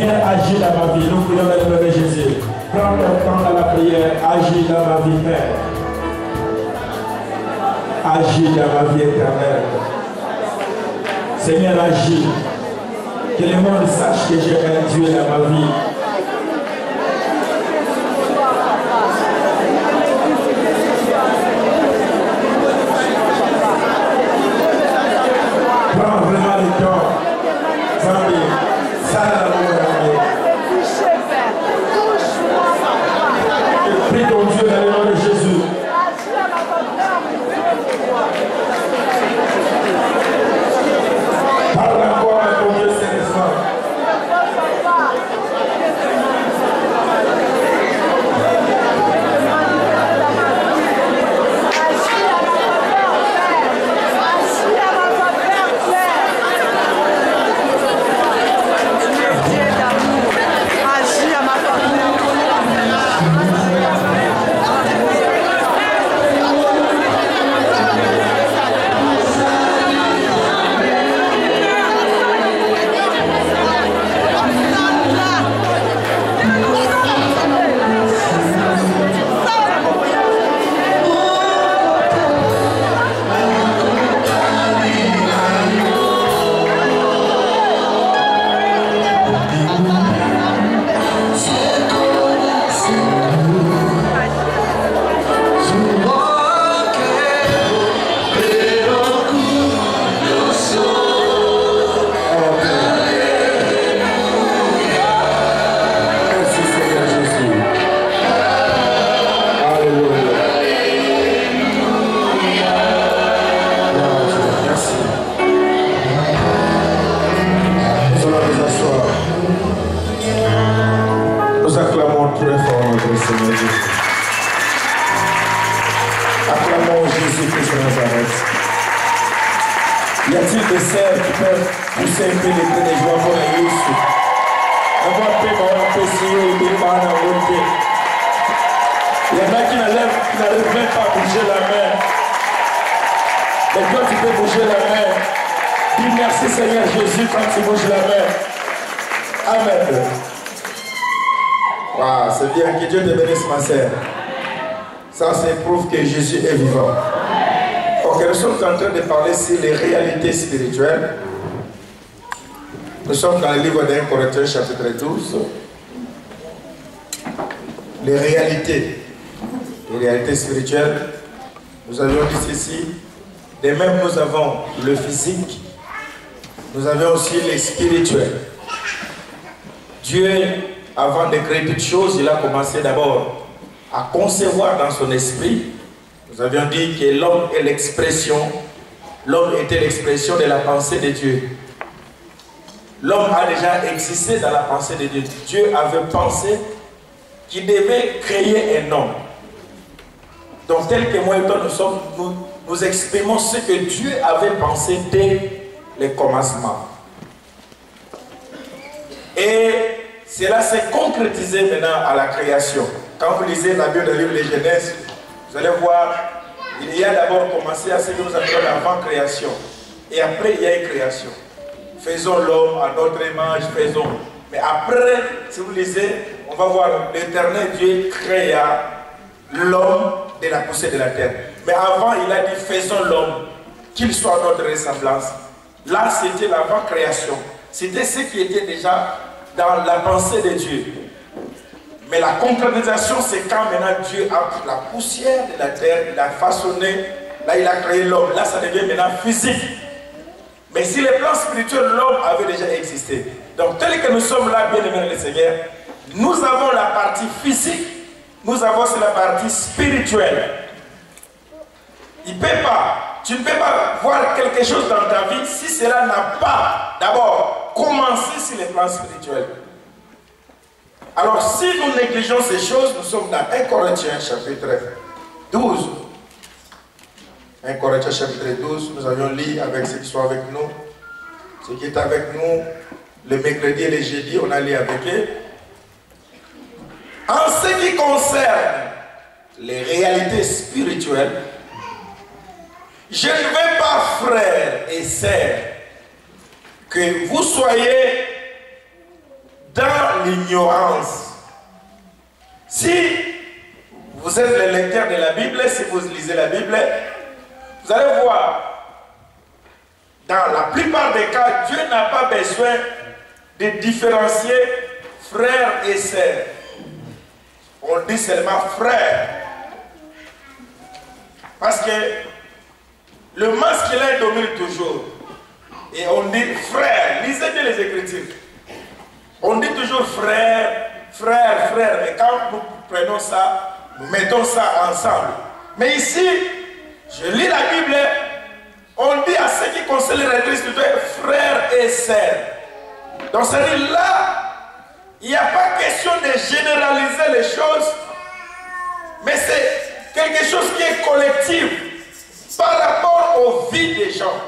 Seigneur, agis dans ma vie. Nous prions dans le nom de Jésus. Prends ton temps dans la prière. Agis dans ma vie, Père. Agis dans ma vie éternelle. Seigneur, agis. Que le monde sache que j'ai un Dieu dans ma vie. Prends vraiment le temps. Zambi, ça la prie ton Dieu dans le nom de Jésus. Parle encore à ton Dieu célestin. Ça, c'est prouve que Jésus est vivant. Ok, nous sommes en train de parler sur les réalités spirituelles. Nous sommes dans le livre d'Un Corinthiens, chapitre 12. Les réalités spirituelles. Nous avions dit ceci. De même, nous avons le physique. Nous avions aussi les spirituels. Dieu, avant de créer toutes choses, il a commencé d'abord à concevoir dans son esprit. Nous avions dit que l'homme est l'expression, l'homme était l'expression de la pensée de Dieu. L'homme a déjà existé dans la pensée de Dieu. Dieu avait pensé qu'il devait créer un homme. Donc tel que moi et toi nous exprimons ce que Dieu avait pensé dès le commencement. Et cela s'est concrétisé maintenant à la création. Quand vous lisez la Bible, le livre de Genèse, vous allez voir, il y a d'abord commencé à ce que nous appelons l'avant-création. Et après, il y a une création. Faisons l'homme à notre image, faisons. Mais après, si vous lisez, on va voir l'Éternel Dieu créa l'homme de la poussière de la terre. Mais avant, il a dit, faisons l'homme, qu'il soit notre ressemblance. Là, c'était l'avant-création. C'était ce qui était déjà dans la pensée de Dieu. Mais la concrétisation, c'est quand maintenant Dieu a pris la poussière de la terre, il a façonné, là il a créé l'homme. Là, ça devient maintenant physique. Mais si le plan spirituel, l'homme avait déjà existé. Donc, tel que nous sommes là, bien aimés le Seigneur, nous avons la partie physique, nous avons aussi la partie spirituelle. Tu ne peux pas voir quelque chose dans ta vie si cela n'a pas d'abord commencé sur le plan spirituel. Alors, si nous négligeons ces choses, nous sommes dans 1 Corinthiens chapitre 12. 1 Corinthiens chapitre 12, nous avions lu avec ceux qui sont avec nous. Ceux qui étaient avec nous le mercredi et le jeudi, on a lu avec eux. En ce qui concerne les réalités spirituelles, je ne veux pas, frères et sœurs, que vous soyez dans l'ignorance. Si vous êtes le lecteur de la Bible, si vous lisez la Bible, vous allez voir, dans la plupart des cas, Dieu n'a pas besoin de différencier frères et sœurs. On dit seulement frère. Parce que le masculin domine toujours. Et on dit frère. Lisez bien les Écritures. On dit toujours frère, frère, frère. Mais quand nous prenons ça, nous mettons ça ensemble. Mais ici, je lis la Bible, on dit à ceux qui concernent les religions spirituelles, frères et sœurs. Donc c'est-à-dire là, il n'y a pas question de généraliser les choses, mais c'est quelque chose qui est collectif par rapport aux vies des gens.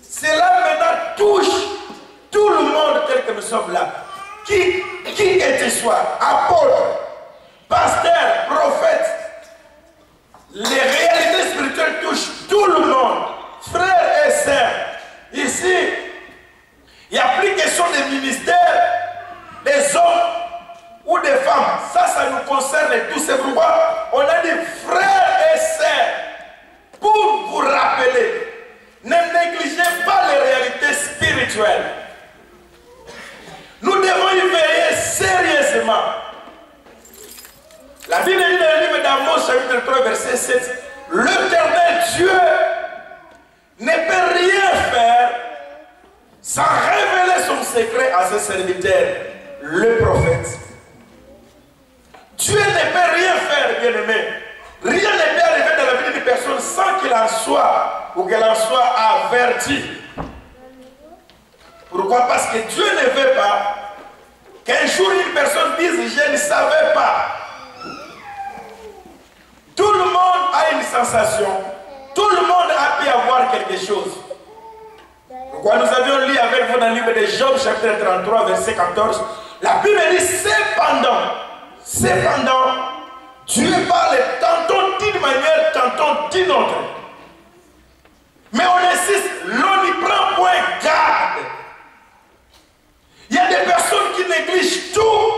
Cela maintenant touche tout le monde tel que nous sommes là. Qui que tu sois, apôtre, pasteur, prophète, les réalités spirituelles touchent tout le monde, frères et sœurs. Ici, il n'y a plus question des ministères, des hommes ou des femmes. Ça nous concerne tous. C'est pourquoi on a dit frères et sœurs pour vous rappeler. Ne négligez pas les réalités spirituelles. Nous devons y veiller sérieusement. La Bible dit dans le livre d'Amos, chapitre 3, verset 7, l'Éternel Dieu ne peut rien faire sans révéler son secret à ses serviteurs, le prophète. Dieu ne peut rien faire, bien-aimé. Rien ne peut arriver dans la vie d'une personne sans qu'il en soit ou qu'elle en soit avertie. Pourquoi? Parce que Dieu ne veut pas qu'un jour une personne dise je ne savais pas. Tout le monde a une sensation. Tout le monde a pu avoir quelque chose. Pourquoi nous avions lu avec vous dans le livre de Job, chapitre 33, verset 14. La Bible dit cependant, Dieu parle tantôt d'une manière, tantôt d'une autre. Mais on insiste, l'on n'y prend point garde. Il y a des personnes qui négligent tout,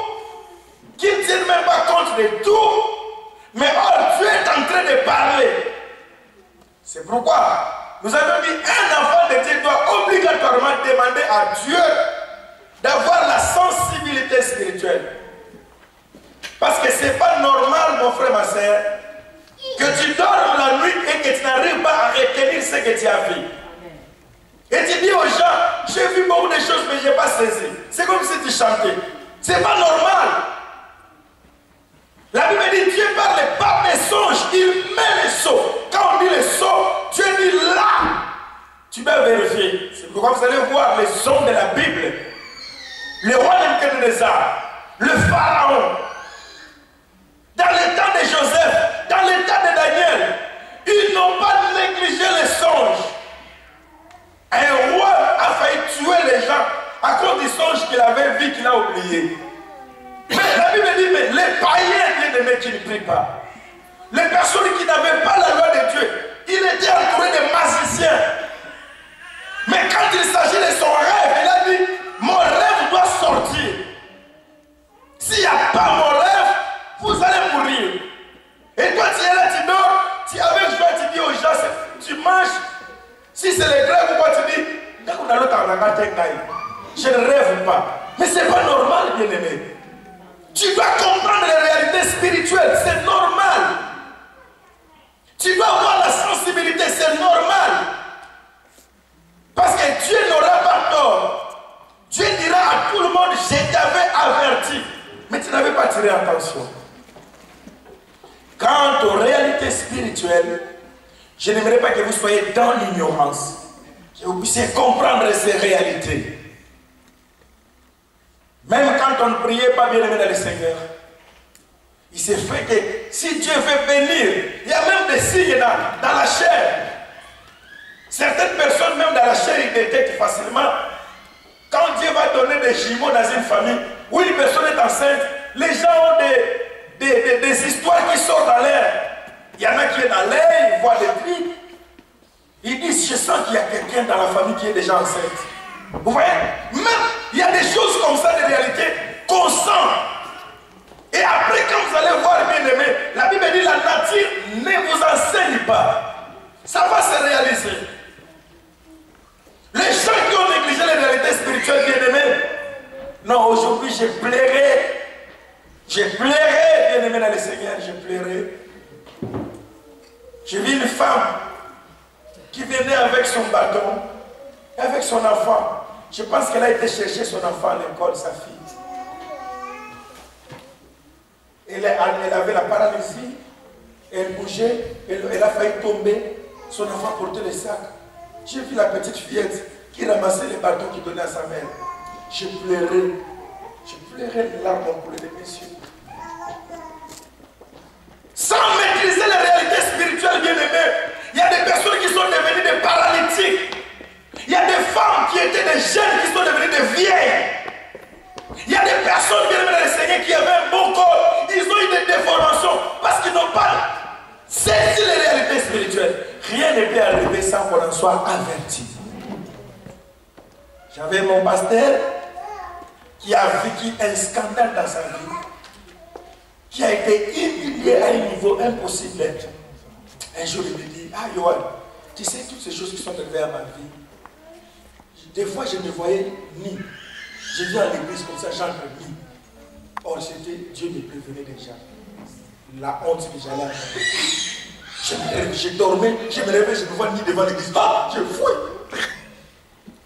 qui ne tiennent même pas compte de tout, mais or Dieu est en train de parler. C'est pourquoi nous avons dit un enfant de Dieu doit obligatoirement demander à Dieu d'avoir la sensibilité spirituelle. Parce que ce n'est pas normal, mon frère, ma soeur, que tu dormes la nuit et que tu n'arrives pas à retenir ce que tu as vu. Et tu dis aux gens, j'ai vu beaucoup de choses mais je n'ai pas saisi. C'est comme si tu chantais. Ce n'est pas normal. La Bible dit, Dieu parle par des songes, il met les sceaux. Quand on dit les sceaux, Dieu dit là. Tu dois vérifier. C'est pourquoi vous allez voir les sons de la Bible. Le roi Nebuchadnezzar, le pharaon, dans le temps de Joseph, dans le temps de Daniel, ils n'ont pas négligé les songes. Un roi a failli tuer les gens à cause des songes qu'il avait vus, qu'il a oubliés. Mais la Bible dit, mais les païens, bien-aimés, qui ne prient pas, les personnes qui n'avaient pas la loi de Dieu, il était entouré de magiciens. Mais quand il s'agit de son rêve, il a dit, mon rêve doit sortir. S'il n'y a pas mon rêve, vous allez mourir. Et toi, tu es là, tu dors, tu avec joie, tu dis aux gens, tu manges. Si c'est les grèves ou quoi, tu dis, je ne rêve pas. Mais ce n'est pas normal, bien-aimé. Tu dois comprendre les réalités spirituelles, c'est normal. Tu dois avoir la sensibilité, c'est normal. Parce que Dieu n'aura pas tort. Dieu dira à tout le monde, je t'avais averti. Mais tu n'avais pas tiré attention. Quant aux réalités spirituelles, je n'aimerais pas que vous soyez dans l'ignorance. Que vous puissiez comprendre ces réalités. Même quand on ne priait pas bien aimé dans le Seigneur, il s'est fait que si Dieu veut bénir, il y a même des signes dans la chair. Certaines personnes, même dans la chair, ils détectent facilement. Quand Dieu va donner des jumeaux dans une famille, où une personne est enceinte, les gens ont des histoires qui sortent dans l'air. Il y en a qui est dans l'air, ils voient des trucs. Ils disent, je sens qu'il y a quelqu'un dans la famille qui est déjà enceinte. Vous voyez, même il y a des choses comme ça de réalité Non, aujourd'hui, je plairai. Je plairai, bien aimé dans le Seigneur, je plairai. J'ai vu une femme qui venait avec son bâton, avec son enfant. Je pense qu'elle a été chercher son enfant à l'école, sa fille. Elle avait la paralysie, elle bougeait, elle a failli tomber. Son enfant portait le sac. J'ai vu la petite fillette qui ramassait les bâtons qu'il donnait à sa mère. Je pleurais les larmes ont coulé de mes yeux. Sans maîtriser les réalités spirituelles, bien aimées, il y a des personnes qui sont devenues des paralytiques. Il y a des femmes qui étaient des jeunes qui sont devenues des vieilles. Il y a des personnes, bien aimées dans le Seigneur, qui avaient un bon corps. Ils ont eu des déformations parce qu'ils n'ont pas saisi les réalités spirituelles. Rien ne peut arriver sans qu'on en soit averti. J'avais mon pasteur qui a vécu un scandale dans sa vie, qui a été humilié à un niveau impossible d'être. Un jour, il me dit, ah Yohan, tu sais toutes ces choses qui sont arrivées à ma vie. Des fois, je me voyais ni. Je viens à l'église comme ça, j'entre ni. Or, c'était Dieu me prévenait déjà. La honte que j'allais avoir. Je dormais, je me réveillais, je me vois ni devant l'église. Ah, je fouille.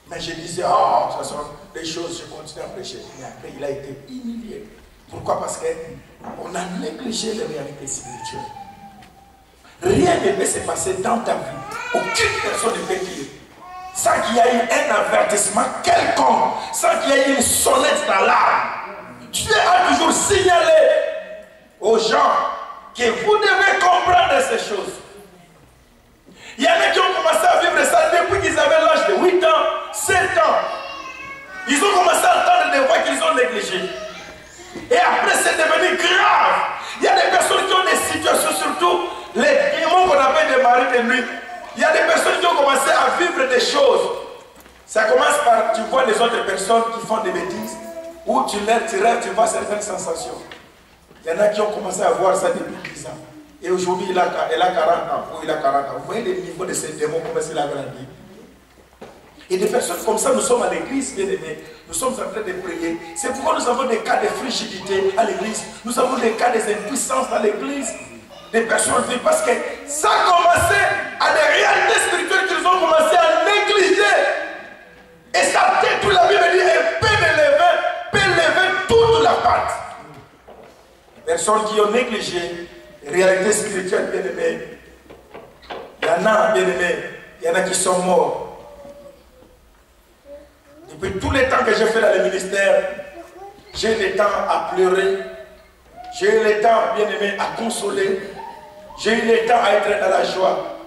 Mais je disais, oh, de toute façon, les choses, je continue à prêcher. Mais après, il a été humilié. Pourquoi? Parce qu'on a négligé les réalités spirituelles. Rien ne peut se passer dans ta vie. Aucune personne ne peut dire. Sans qu'il y ait eu un avertissement quelconque, sans qu'il y ait eu une sonnette dans l'âme. Dieu a toujours signalé aux gens que vous devez comprendre ces choses. Il y en a qui ont commencé à vivre ça depuis qu'ils avaient l'âge de 8 ans, 7 ans. Ils ont commencé à entendre des voix qu'ils ont négligées. Et après, c'est devenu grave. Il y a des personnes qui ont des situations, surtout les démons qu'on appelle des maris de nuit. Il y a des personnes qui ont commencé à vivre des choses. Ça commence par, tu vois les autres personnes qui font des bêtises, ou tu rêves, tu vois certaines sensations. Il y en a qui ont commencé à voir ça depuis 10 ans. Et aujourd'hui, elle a 40 ans, ou il a 40 ans. Vous voyez le niveau de ces démons, comment il a grandi. Et des personnes comme ça, nous sommes à l'église, bien aimés. Nous sommes en train de prier. C'est pourquoi nous avons des cas de frigidité à l'église. Nous avons des cas d'impuissance dans l'église. Des personnes vivent parce que ça a commencé à des réalités spirituelles qu'ils ont commencé à négliger. Et ça détruit, la Bible dit, et peut lever toute la pâte. Personnes qui ont négligé les réalités spirituelles, bien aimées. Il y en a, bien aimés, il y en a qui sont morts. Depuis tous les temps que j'ai fait dans le ministère, j'ai eu le temps à pleurer, j'ai eu le temps, bien aimé, à consoler, j'ai eu le temps à être dans la joie.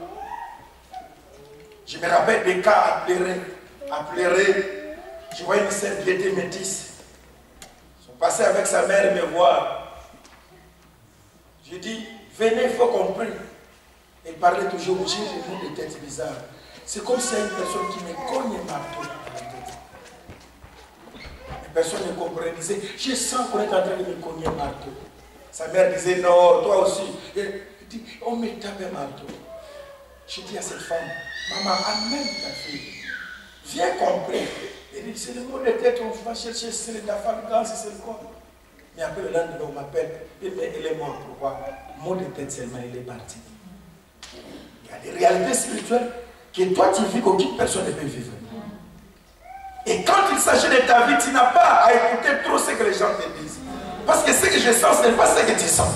Je me rappelle des cas à pleurer. Je vois une sœur qui était métisse. Ils sont passés avec sa mère me voir. J'ai dit, venez, il faut qu'on prie. Elle parlait toujours, j'ai des mots de tête bizarres. C'est comme si il y a une personne qui me cogne un marteau. Personne ne comprenait, disait, je sens qu'on est en train de me cogner un marteau. Sa mère disait, non, toi aussi. Elle dit, on me tape un marteau. Je dis à cette femme, maman, amène ta fille. Viens comprendre. Elle dit, c'est le mot de tête, on va chercher, c'est la femme, c'est le corps. Mais après le lendemain, on m'appelle, mais elle est morte. Pourquoi? Mot de tête seulement, elle est partie. Il y a des réalités spirituelles que toi tu vis qu'aucune personne ne peut vivre. Et quand il s'agit de ta vie, tu n'as pas à écouter trop ce que les gens te disent. Parce que ce que je sens, ce n'est pas ce que tu sens.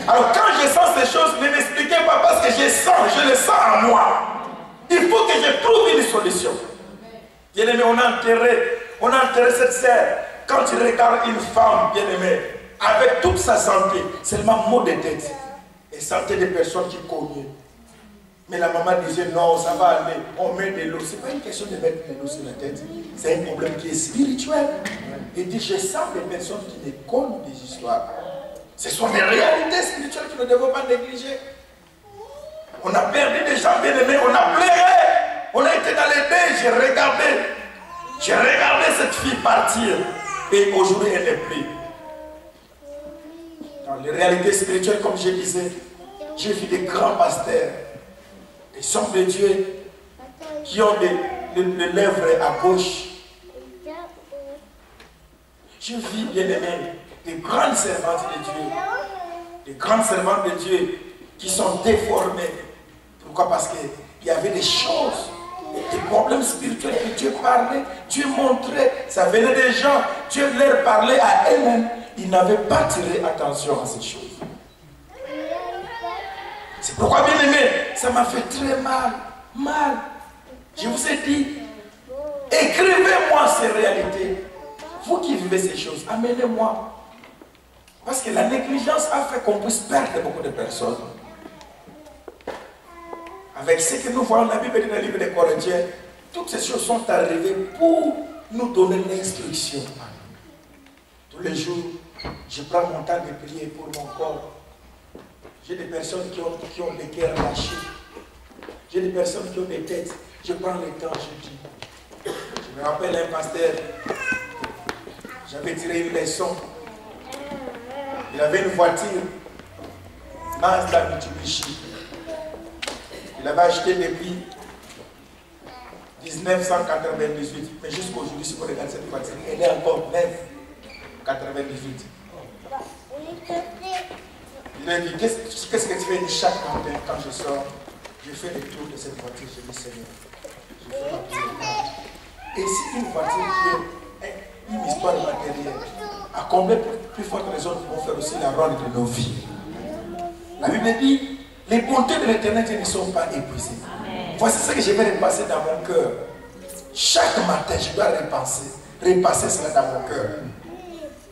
Alors quand je sens ces choses, ne m'expliquez pas parce que je le sens en moi. Il faut que je trouve une solution. Bien aimé, on a enterré cette sœur. Quand tu regardes une femme, bien aimée, avec toute sa santé, seulement mot de tête, et santé des personnes qui cognaient. Mais la maman disait non, ça va aller, on met de l'eau. Ce n'est pas une question de mettre de l'eau sur la tête, c'est un problème qui est spirituel. Il dit, je sens des personnes qui me cognent des histoires. Ce sont des réalités spirituelles que nous ne devons pas négliger. On a perdu des gens bien aimés, on a pleuré, on a été dans les dés, j'ai regardé cette fille partir, et aujourd'hui elle n'est plus. Dans les réalités spirituelles, comme je disais, j'ai vu des grands pasteurs, des hommes de Dieu qui ont les lèvres à gauche. Je vis, bien aimé, des grandes servantes de Dieu. Des grandes servantes de Dieu qui sont déformées. Pourquoi? Parce qu'il y avait des choses, des problèmes spirituels que Dieu parlait, Dieu montrait, ça venait des gens, Dieu leur parlait à eux-mêmes. Ils n'avaient pas tiré attention à ces choses. C'est pourquoi, bien aimé, ça m'a fait très mal. Je vous ai dit, écrivez-moi ces réalités. Vous qui vivez ces choses, amenez-moi. Parce que la négligence a fait qu'on puisse perdre beaucoup de personnes. Avec ce que nous voyons, la Bible dit dans le livre des Corinthiens, toutes ces choses sont arrivées pour nous donner l'instruction. Tous les jours, je prends mon temps de prier pour mon corps. J'ai des personnes qui ont des cœurs lâchés. J'ai des personnes qui ont des têtes. Je prends le temps, je dis. Je me rappelle un pasteur, j'avais tiré une leçon. Il avait une voiture, Mazda Mitsubishi. Il avait acheté depuis 1998. Mais jusqu'aujourd'hui, si vous regardez cette voiture, elle est encore neuve. 98. Il m'a dit, qu'est-ce que tu fais chaque matin quand je sors? Je fais le tour de cette voiture, je dis Seigneur, je fais ma prière. Et si une voiture qui est une histoire matérielle, à combien plus forte raison nous pouvons faire aussi la ronde de nos vies? La Bible dit, les bontés de l'éternel ne sont pas épuisées. Voici ce que je vais repasser dans mon cœur. Chaque matin, je dois repasser cela dans mon cœur.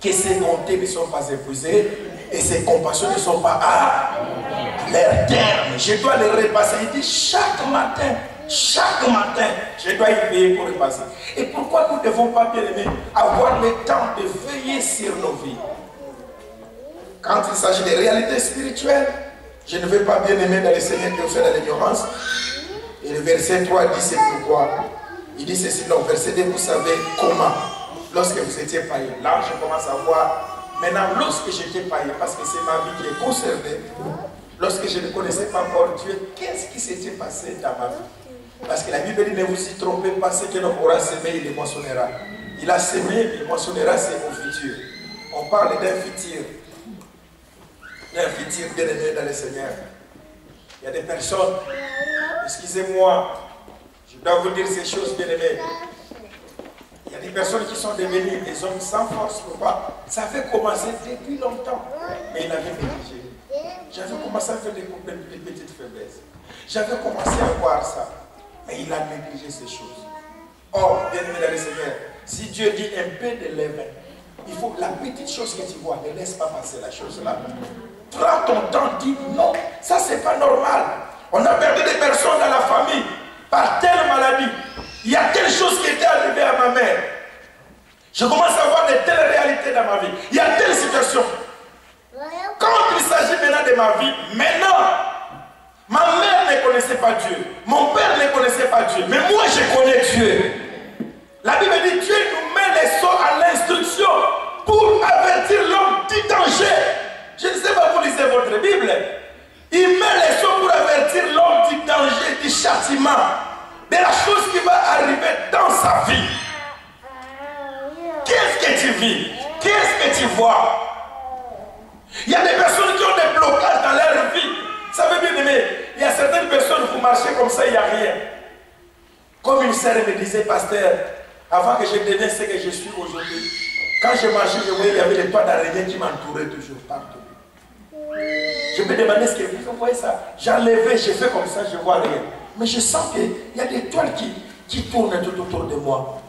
Que ces bontés ne sont pas épuisées et ces compassions ne sont pas à leur terme. Je dois les repasser. Il dit chaque matin, je dois y veiller pour repasser. Et pourquoi nous ne devons pas, bien aimés, avoir le temps de veiller sur nos vies? Quand il s'agit des réalités spirituelles, je ne vais pas, bien aimer, dans le Seigneur qui fait dans l'ignorance. Et le verset 3 dit c'est pourquoi. Il dit ceci dans le verset 2, vous savez comment, lorsque vous étiez païen. Là, je commence à voir, maintenant, lorsque j'étais païen, parce que c'est ma vie qui est concernée, lorsque je ne connaissais pas encore Dieu, qu'est-ce qui s'était passé dans ma vie? Parce que la Bible dit, ne vous y trompez pas, ce que l'homme aura semé, il le moissonnera. Il a semé, il moissonnera, c'est au futur. On parle d'un futur. D'un futur bien aimé dans le Seigneur. Il y a des personnes, excusez-moi, je dois vous dire ces choses bien aimées. Il y a des personnes qui sont devenues des hommes sans force. Pourquoi? Ça avait commencé depuis longtemps, mais il avait négligé. J'avais commencé à faire des petites faiblesses. J'avais commencé à voir ça, mais il a négligé ces choses. Or, bien aimé dans le Seigneur, si Dieu dit un peu de levain, il faut la petite chose que tu vois, ne laisse pas passer la chose là. Prends ton temps, dis non, ça c'est pas normal. On a perdu des personnes dans la famille par telle maladie. Il y a telle chose qui était arrivée à ma mère. Je commence à voir de telles réalités dans ma vie. Il y a telle situation. Quand il s'agit maintenant de ma vie, maintenant, ma mère ne connaissait pas Dieu. Mon père ne connaissait pas Dieu. Mais moi, je connais Dieu. La Bible dit, Dieu nous met les sorts à l'instruction pour avertir l'homme du danger. Je ne sais pas, vous lisez votre Bible. Il met les sorts pour avertir l'homme du danger, du châtiment, de la chose qui va arriver dans sa vie. Qu'est-ce que tu vis? Qu'est-ce que tu vois? Il y a des personnes qui ont des blocages dans leur vie. Ça veut bien aimer. Il y a certaines personnes, vous marchez comme ça, il n'y a rien. Comme une sœur me disait, pasteur, avant que je devienne ce que je suis aujourd'hui, quand je marchais, je voyais, il y avait des toits d'araignée qui m'entouraient toujours partout. Je me demandais ce que vous voyez ça. J'enlevais, je fais comme ça, je ne vois rien. Mais je sens qu'il y a des toiles qui tournent tout autour de moi.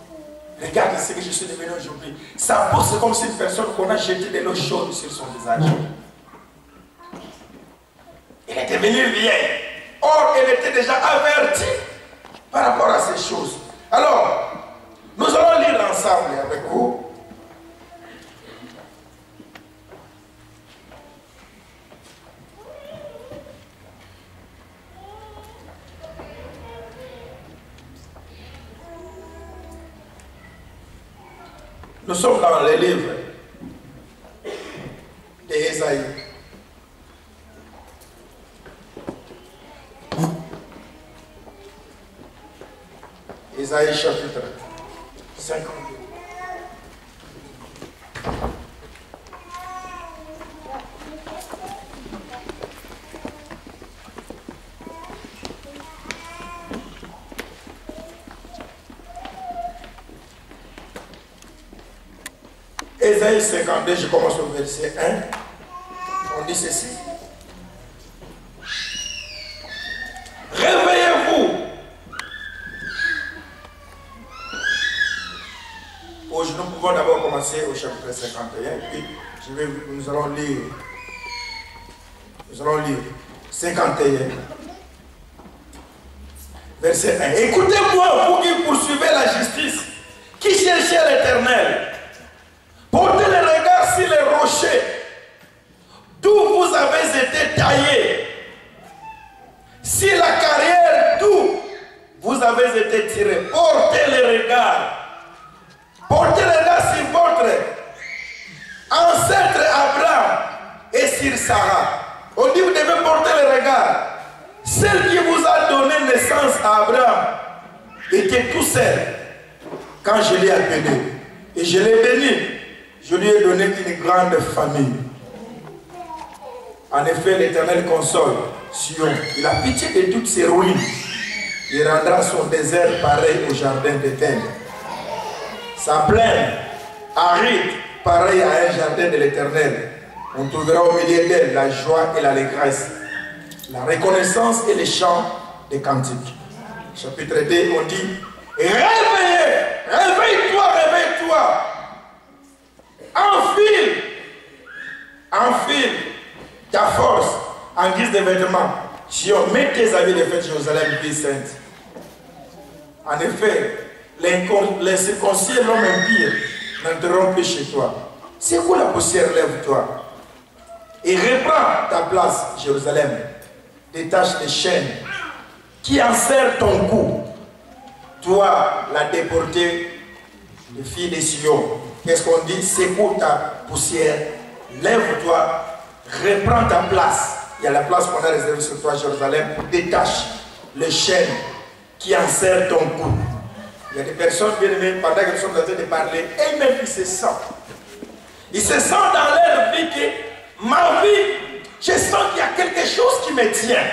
Regarde ce que je suis devenu aujourd'hui. Sa peau, c'est comme si une personne qu'on a jeté de l'eau chaude sur son visage. Elle est devenue vieille. Or, elle était déjà avertie par rapport à ces choses. Alors, nous allons lire ensemble avec vous. Nous sommes dans les livres d'Ésaïe. Ésaïe chapitre 52. Ésaïe 52, je commence au verset 1. On dit ceci. Réveillez-vous. Nous pouvons d'abord commencer au chapitre 51, puis nous allons lire 51, verset 1. Écoutez-moi, vous qui poursuivez la justice, qui cherchez l'Éternel. Portez le regard sur les rochers, d'où vous avez été taillés. Sur la carrière, d'où vous avez été tirés. Portez le regard. Portez le regard sur votre ancêtre Abraham et sur Sarah. On dit vous devez porter le regard. Celle qui vous a donné naissance à Abraham était tout seul quand je l'ai appelé. Et je l'ai béni. Je lui ai donné une grande famille. En effet, l'Éternel console Sion. Il a pitié de toutes ses ruines. Il rendra son désert pareil au jardin d'Éden. Sa plaine aride, pareil à un jardin de l'Éternel. On trouvera au milieu d'elle la joie et l'allégresse, la reconnaissance et les chants des cantiques. Chapitre 2, on dit, réveillez, réveille-toi, réveille-toi. Enfile ta force en guise de vêtements. Sion, mets tes habits de fête Jérusalem, ville sainte. En effet, l'incirconcis et l'homme impie n'entreront plus chez toi. Secoue la poussière, lève-toi. Et reprends ta place, Jérusalem. Détache les chaînes qui enserrent ton cou. Toi, la déportée, les filles de Sion. Qu'est-ce qu'on dit? Secoue ta poussière, lève-toi, reprends ta place. Il y a la place qu'on a réservée sur toi, Jérusalem. Détache les chaînes qui enserrent ton cou. Il y a des personnes, bien aimées, pendant que nous sommes en train de parler, elles-mêmes, ils se sentent. Ils se sentent dans leur vie que ma vie, je sens qu'il y a quelque chose qui me tient.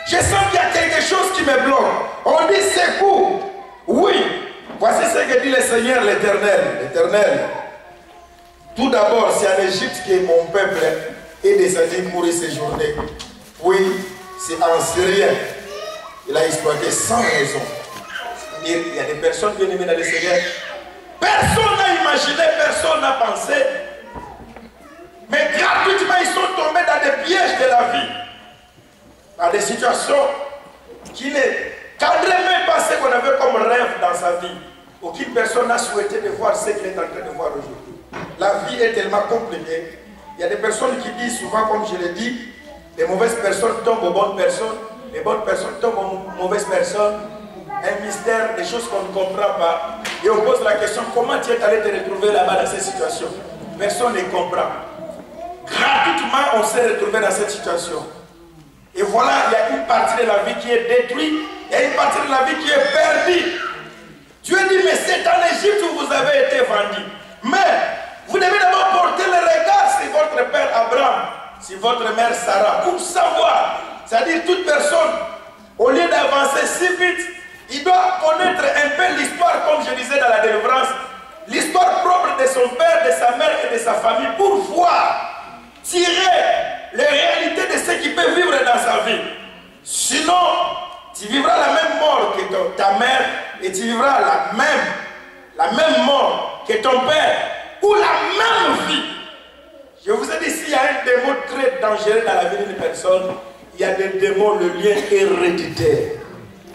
Je sens qu'il y a quelque chose qui me bloque. On dit secoue. Oui. Voici ce que dit le Seigneur l'Éternel. L'Éternel. Tout d'abord, c'est en Égypte que mon peuple est descendu pour y séjourner. Oui, c'est en Syrien. Il a exploité sans raison. Il y a des personnes bien aimées dans le Seigneur. Personne n'a imaginé, personne n'a pensé. Mais gratuitement, ils sont tombés dans des pièges de la vie. Dans des situations qui ne cadraient même pas ce qu'on avait comme rêve dans sa vie. Aucune personne n'a souhaité de voir ce qu'il est en train de voir aujourd'hui. La vie est tellement compliquée. Il y a des personnes qui disent souvent, comme je l'ai dit, les mauvaises personnes tombent aux bonnes personnes, les bonnes personnes tombent aux mauvaises personnes. Un mystère, des choses qu'on ne comprend pas. Et on pose la question, comment tu es allé te retrouver là-bas dans cette situation? Personne ne comprend. Gratuitement, on s'est retrouvé dans cette situation. Et voilà, il y a une partie de la vie qui est détruite, il y a une partie de la vie qui est perdue. Dieu dit, mais c'est en Égypte où vous avez été vendus. Mais vous devez d'abord porter le regard sur votre père Abraham, sur votre mère Sarah, pour savoir. C'est-à-dire toute personne, au lieu d'avancer si vite, il doit connaître un peu l'histoire, comme je disais dans la délivrance, l'histoire propre de son père, de sa mère et de sa famille, pour voir, tirer les réalités de ce qu'il peut vivre dans sa vie. Sinon, tu vivras la même mort que ta mère et tu vivras la même mort que ton père, ou la même vie. Je vous ai dit, s'il y a un démon très dangereux dans la vie d'une personne, il y a des démons, le lien héréditaire.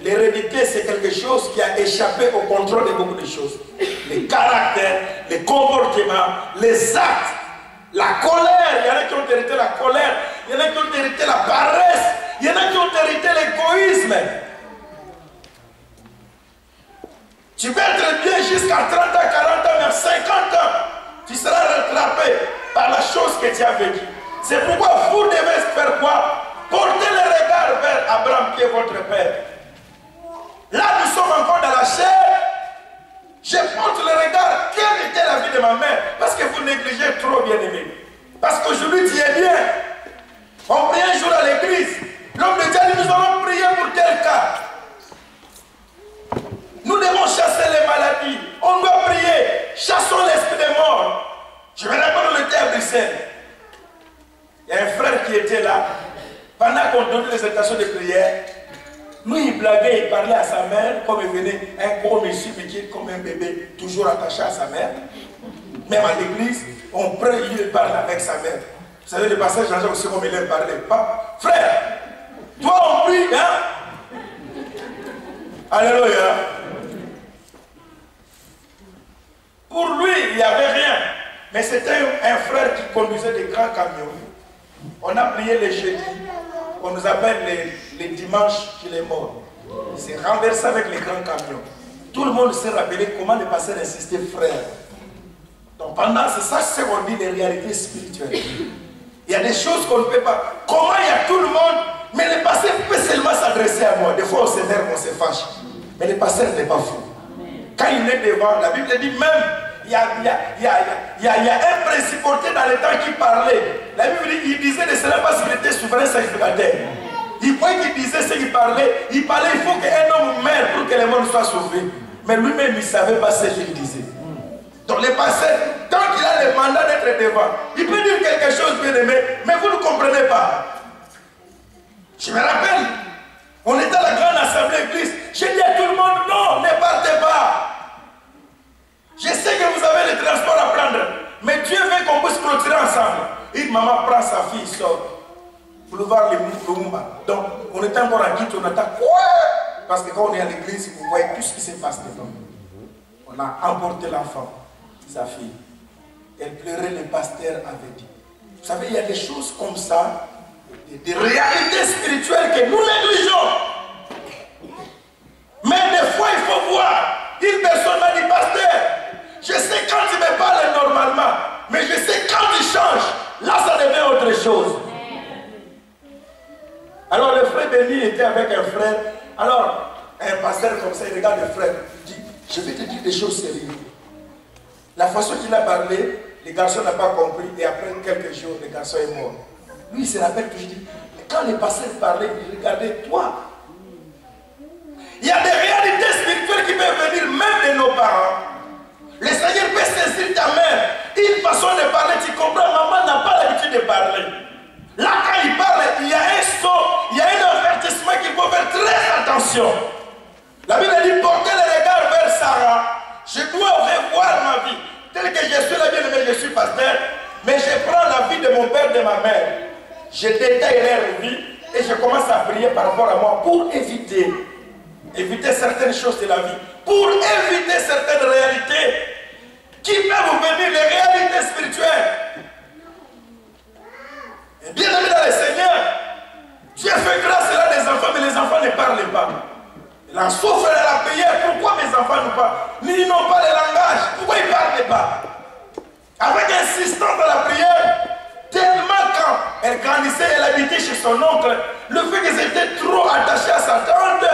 L'hérédité, c'est quelque chose qui a échappé au contrôle de beaucoup de choses. Les caractères, les comportements, les actes, la colère. Il y en a qui ont hérité la colère, il y en a qui ont hérité la paresse, il y en a qui ont hérité l'égoïsme. Tu peux être bien jusqu'à 30 ans, 40 ans, même 50 ans. Tu seras rattrapé par la chose que tu as vécue. C'est pourquoi vous devez faire quoi? Portez le regard vers Abraham qui est votre père. Là, nous sommes encore dans la chair. Je porte le regard. Quelle était la vie de ma mère? Parce que vous négligez trop, bien aimé. Parce qu'aujourd'hui, tu es bien. On prie un jour à l'église. L'homme de Dieu dit, nous allons prier pour tel cas. Nous devons chasser les maladies. On doit prier. Chassons l'esprit des morts. Je me rappelle, on était à Bruxelles. Il y a un frère qui était là. Pendant qu'on donnait les invitations de prière, lui, il blaguait, il parlait à sa mère, comme il venait, un gros monsieur, mais qui est comme un bébé, toujours attaché à sa mère. Même à l'église, on prie, il parle avec sa mère. Vous savez, le passage Jean-Jacques aussi, comme il aime parler. Frère, toi, on prie, hein? Alléluia. Pour lui, il n'y avait rien. Mais c'était un frère qui conduisait des grands camions. On a prié les jeudis. On nous appelle les dimanches qu'il est mort. Il s'est renversé avec les grands camions. Tout le monde s'est rappelé comment le pasteur insistait, frère. Donc pendant, c'est ça ce qu'on dit, les réalités spirituelles. Il y a des choses qu'on ne peut pas. Comment il y a tout le monde, mais le pasteur peut seulement s'adresser à moi. Des fois on s'énerve, on se fâche. Mais le pasteur n'est pas fou. Quand il est devant, la Bible dit même, il y a un principauté dans le temps qui parlait. La Bible dit, il disait de cela parce qu'il était souverain sacrificateur. Il croyait qu'il disait ce qu'il parlait. Il parlait, il faut qu'un homme meure pour que le monde soit sauvé. Mais lui-même, il ne savait pas ce qu'il disait. Donc le pasteur, tant qu'il a le mandat d'être devant, il peut dire quelque chose, bien aimé, mais vous ne comprenez pas. Je me rappelle, on était à la grande assemblée église. J'ai dit à tout le monde, non, ne partez pas. Je sais que vous avez le transport à prendre, mais Dieu veut qu'on puisse clôturer ensemble. Une maman prend sa fille, sort. Boulevard les Moumba. Donc, on était encore en quitte, on attend quoi? Parce que quand on est à l'église, vous voyez tout ce qui se passe dedans. On a emporté l'enfant, sa fille. Elle pleurait, le pasteur avait dit. Vous savez, il y a des choses comme ça, des réalités spirituelles que nous négligeons. Mais des fois, il faut voir. Une personne m'a dit, pasteur, je sais quand il me parle normalement, mais je sais quand il change, là ça devient autre chose. Alors le frère Denis était avec un frère. Alors, un pasteur comme ça, il regarde le frère, il dit, je vais te dire des choses sérieuses. La façon qu'il a parlé, le garçon n'a pas compris, et après quelques jours, le garçon est mort. Lui, il se rappelle toujours, il dit, quand le pasteur parlait, il regardait toi. Il y a des réalités spirituelles qui peuvent venir même de nos parents. Le Seigneur peut saisir ta mère. Une façon de parler, tu comprends, maman n'a pas l'habitude de parler. Là, quand il parle, il y a un son, il y a un avertissement qu'il faut faire très attention. La Bible dit, portez le regard vers Sarah. Je dois revoir ma vie. Tel que je suis la bien-aimée, je suis pasteur, mais je prends la vie de mon père, de ma mère. Je détaille leur vie et je commence à prier par rapport à moi pour éviter certaines choses de la vie, pour éviter certaines réalités qui peuvent venir, les réalités spirituelles. Et bien aimé dans le Seigneur, Dieu fait grâce à des enfants, mais les enfants ne parlent pas. Il en souffre de la prière. Pourquoi mes enfants n'ont pas, ils n'ont pas le langage? Pourquoi ils ne parlent pas? Avec insistance dans la prière, tellement quand elle grandissait, elle habitait chez son oncle, le fait qu'ils étaient trop attachés à sa tante,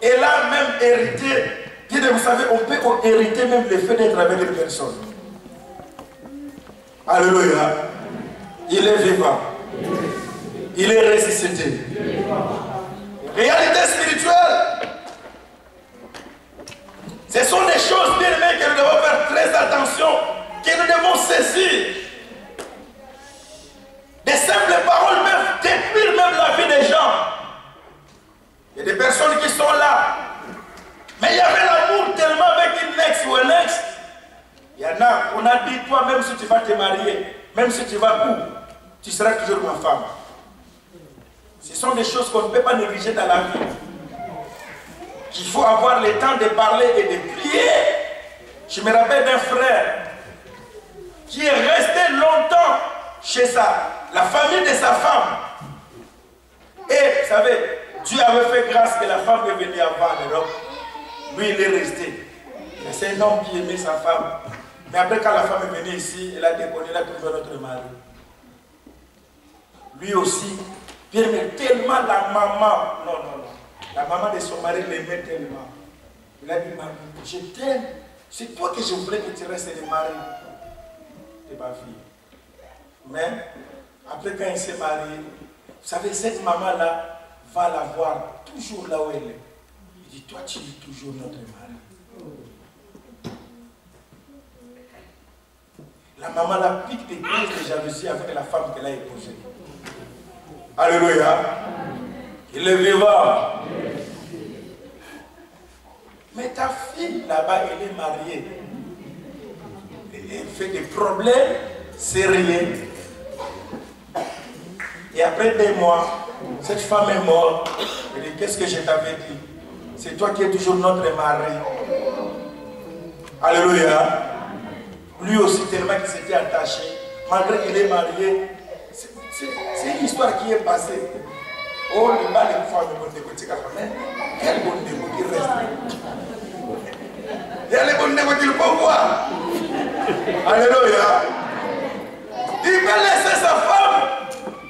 elle a même hérité. Vous savez, on peut hériter même le fait d'être avec une personne. Alléluia. Il est vivant. Il est ressuscité. Réalité spirituelle. Ce sont des choses bien aimées que nous devons faire très attention, que nous devons saisir. Des simples paroles peuvent détruire même la vie des gens. Il y a des personnes qui sont là. Mais il y avait l'amour tellement avec une ex ou un ex. Il y en a, on a dit, toi, même si tu vas te marier, même si tu vas où, tu seras toujours ma femme. Ce sont des choses qu'on ne peut pas négliger dans la vie. Qu'il faut avoir le temps de parler et de prier. Je me rappelle d'un frère qui est resté longtemps chez la famille de sa femme. Et, vous savez, Dieu avait fait grâce que la femme est venue avant l'Europe. Lui, il est resté. C'est un homme qui aimait sa femme. Mais après, quand la femme est venue ici, elle a déconné, elle a trouvé notre mari. Lui aussi, bien aimé, tellement la maman, non. La maman de son mari l'aimait tellement. Il a dit, maman, je t'aime. C'est toi que je voulais que tu restes le mari de ma fille. Mais, après quand il s'est marié, vous savez, cette maman-là va la voir toujours là où elle est. Il dit, toi, tu es toujours notre mari. La maman la pique des crises de jalousie avec la femme qu'elle a épousée. Alléluia. Il est vivant. Mais ta fille là-bas, elle est mariée. Elle fait des problèmes sérieux. Et après 2 mois, cette femme est morte. Elle dit, qu'est-ce que je t'avais dit? C'est toi qui es toujours notre mari. Alléluia. Lui aussi, tellement qu'il s'était attaché, malgré qu'il est marié, c'est une histoire qui est passée. Oh, le mal est fort de mon négocier quand même. Quel bon négocier qui reste? Il y a les bons négociers qui le peuvent voir. Alléluia. Il va laisser sa femme.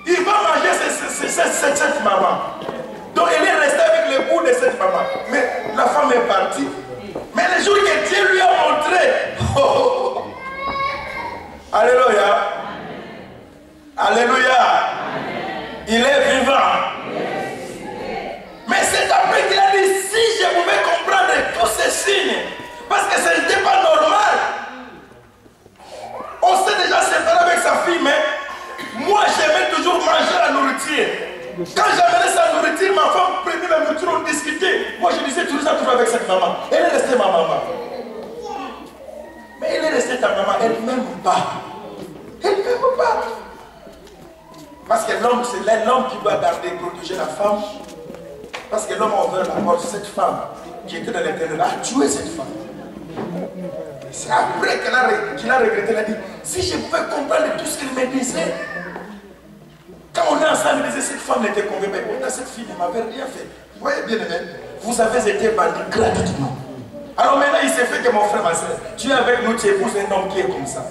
Il va manger cette maman. Donc il est resté avec le goût de cette maman. Mais la femme est partie. Mais le jour que Dieu lui a montré. Alléluia. Alléluia. Il est vivant. Mais c'est après qu'il a dit, si je pouvais comprendre tous ces signes, parce que ce n'était pas normal. On s'est déjà séparé avec sa fille, mais moi j'aimais toujours manger la nourriture. Quand j'amenais sa nourriture, ma femme prenait la nourriture, on discutait. Moi je disais toujours ça toujours avec cette maman. Elle est restée ma maman. Mais elle est restée ta maman, elle ne m'aime pas. Elle ne m'aime pas. Parce que l'homme, c'est l'homme qui doit garder, protéger la femme. Parce que l'homme a ouvert la porte, cette femme qui était dans l'éternel a tué cette femme. C'est après qu'il a regretté, il a dit, si je pouvais comprendre tout ce qu'il me disait. Quand on est ensemble, il disait, cette femme n'était convaincue, mais pourtant cette fille ne m'avait rien fait. Vous voyez bien, vous avez été bandit gratuitement. Alors maintenant, il s'est fait que mon frère, ma soeur, tu es avec nous, tu épouses un homme qui est comme ça.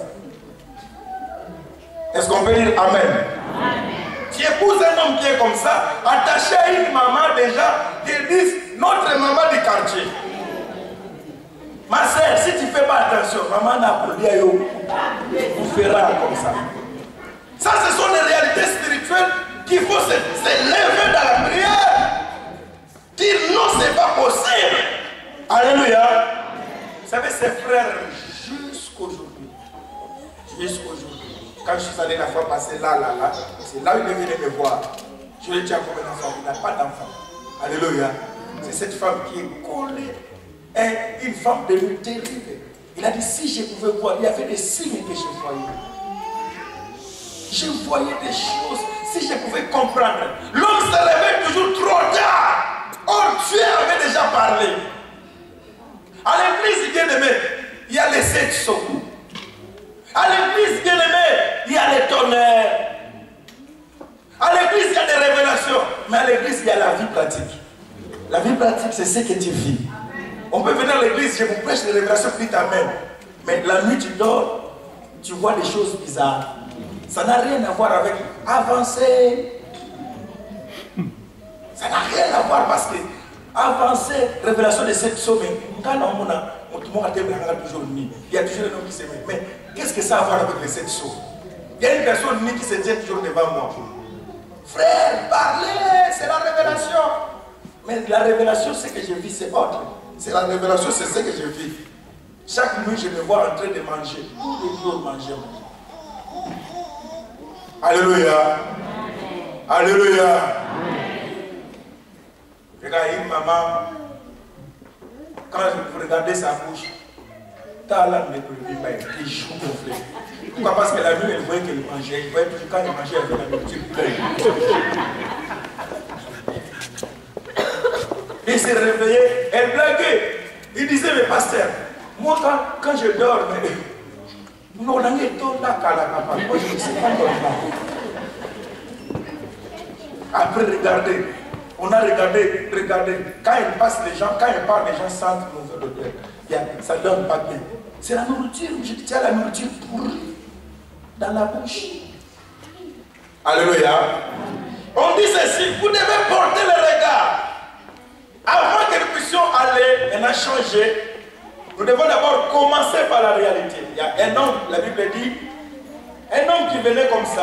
Est-ce qu'on peut dire Amen? Tu épouses un homme qui est comme ça, attaché à une maman déjà, qui dit notre maman du quartier. Ma soeur, si tu ne fais pas attention, maman n'a pas dit vous fera comme ça. Ça, ce sont des réalités spirituelles qu'il faut se lever dans la prière. Dire non, ce n'est pas possible. Alléluia. Vous savez, ses frères, jusqu'aujourd'hui, quand je suis allé la fois passée là, c'est là où il est venu me voir. Je lui ai dit à combien d'enfants? Il n'a pas d'enfant. Alléluia. C'est cette femme qui est collée. Une femme de lui terrible. Il a dit, si je pouvais voir, il y avait des signes que je voyais. Je voyais des choses, si je pouvais comprendre. L'homme se réveille toujours trop tard. Oh, Dieu avait déjà parlé. À l'église, bien aimé, il y a les 7 sauts. À l'église, bien aimé, il y a les tonnerres. À l'église, il y a des révélations. Mais à l'église, il y a la vie pratique. La vie pratique, c'est ce que tu vis. On peut venir à l'église, je vous prêche les révélations, dites Amen. Mais la nuit, tu dors, tu vois des choses bizarres. Ça n'a rien à voir avec avancer. Ça n'a rien à voir parce que avancer, révélation de cette somme, quand on a toujours nuit, il y a toujours un homme qui se met. Mais qu'est-ce que ça a à voir avec les 7 sauts? Il y a une personne nuit qui se tient toujours devant moi. Frère, parlez, c'est la révélation. Mais la révélation, ce que je vis, c'est autre. C'est la révélation, c'est ce que je vis. Chaque nuit, je me vois en train de manger. Tous les jours, manger. Alléluia. Alléluia. Regarde, une maman, quand vous regardez sa bouche, talent ne peut pas être toujours gonflé. Pourquoi? Parce que la nuit, elle voyait qu'elle mangeait. Elle voyait que quand elle mangeait, elle avait la nourriture pleine. Il s'est réveillé, elle blaguait. Il disait, mais pasteur, moi quand je dors, moi je ne sais pas dormir. Après, regardez, on a regardé, quand elle passe les gens, quand elle parle, les gens sentent l'odeur. Ça ne donne pas bien. C'est la nourriture, je dis, tiens, la nourriture pourrie dans la bouche. Alléluia. On dit ceci, vous devez porter le regard. Avant que nous puissions aller maintenant changer, nous devons d'abord commencer par la réalité. Il y a un homme, la Bible dit, un homme qui venait comme ça.